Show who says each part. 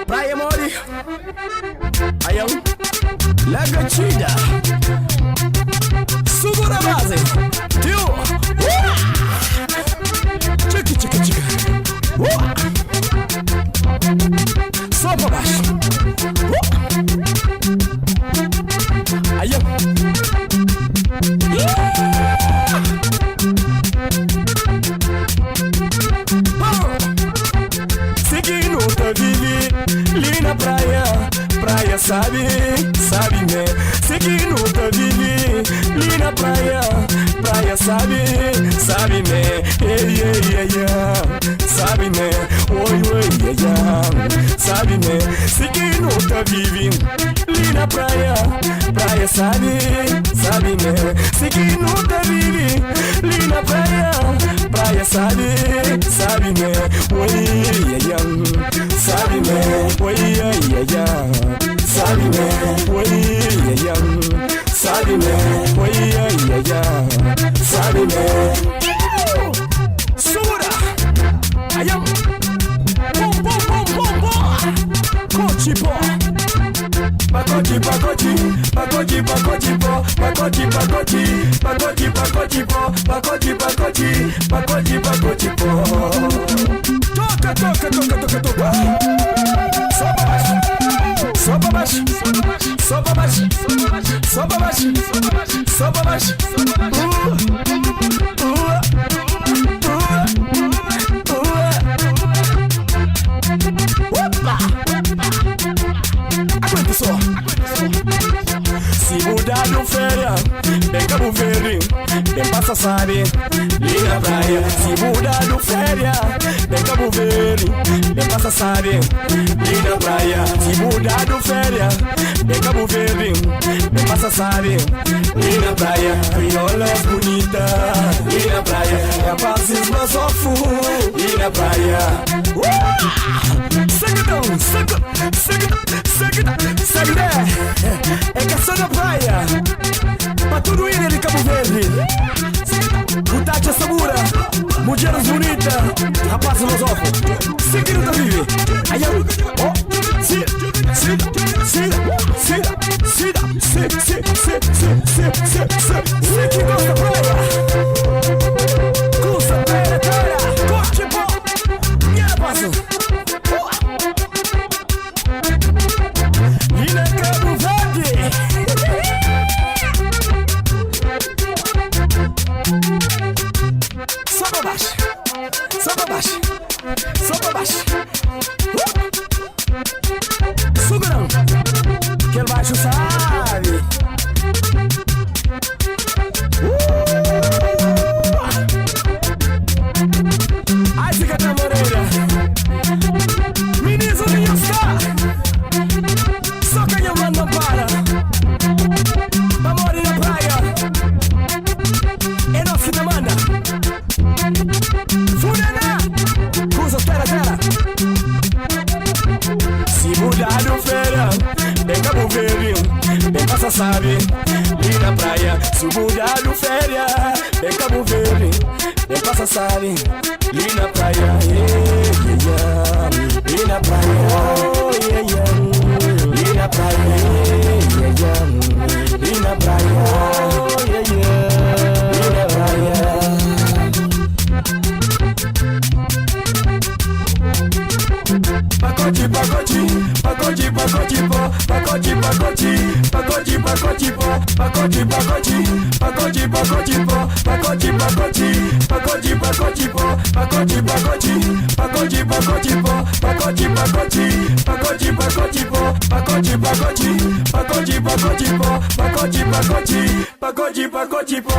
Speaker 1: Praia Mori, Ayam, Lagachida, segura a base, tio, chica, chica, chica, só pra baixo, Ayam, seguindo outra vive, ali na praia, praia sabe, sabe né? Seguindo outra vive, ali na praia, praia sabe, sabe né? Ei, ei, ei, ei, sabe né? Oi, oi, ei, ei, sabe né? Seguindo outra vive, ali na praia, praia sabe, sabe né? Seguindo outra vive, ali na praia, praia sabe, sabe né? Oi, ei, ei, sabe né? Oi, ei, ei, sabe né? Oi, ei, ei, sabe né? Oi, ei, ei, sabe né? Sura! Ayam! Bom, bom, bom, bom, bom! Cote, pó! Pacote, pacote, pacote, pacote, pó! Pacote, pacote, pacote, pacote, pó! Pacote, pacote, pacote, pacote, pó! Toca, toca, toca, toca, toca! Só pra baixo! Só pra baixo! Só pra baixo! Só pra baixo! Só pra baixo! Aguenta só! Se mudar no férias, vem Cabo Verde, vem passa sabe, ali na praia. Se mudar no férias, vem Cabo Verde, vem passa sabe, ali na praia. Se mudar no férias, vem Cabo Verde, vem passa sabe, ali na praia. Criolas bonita, ali na praia. Rapazes mais ofu, ali na praia. Sagadão, sagadão, é caçando na praia. Pra tudo ir de Cabo Verde. O Tati é Samura, mulheres bonitas, rapazes filosóficos. Seguindo da vive. Aí ó, sida, que gosta da praia. Custa, pera, corte, pó, minha passa. E na Cabo Verde. Só pra baixo, só pra baixo, só pra baixo. Segurão, que ele baixo sabe. Ai, fica na orelha. Meninos, ninho está. Só quem eu mando não para. Vamos ali na praia. É nosso que manda. Furana! Usa, tera. Se mudar no feira, vem Cabo Verde, vem passa sabe, ali na praia. Se mudar no feira, vem Cabo Verde, vem passa sabe, ali na praia. Ali na praia, ali na praia, ali na praia, ali na praia. Pacote, pacote, pacote, pacote, pó. Pacote, pacote, pacote, pacote, pó. Pacote, pacote, pacote, pacote, pó. Pacote, pacote, pacote, pacote, pó. Pacote, pacote, pacote, pacote, pó. Pacote, pacote, pacote, pacote, pó. Pacote, pacote, pacote, pacote, pó. Pacote, pacote, pacote, pacote, pó.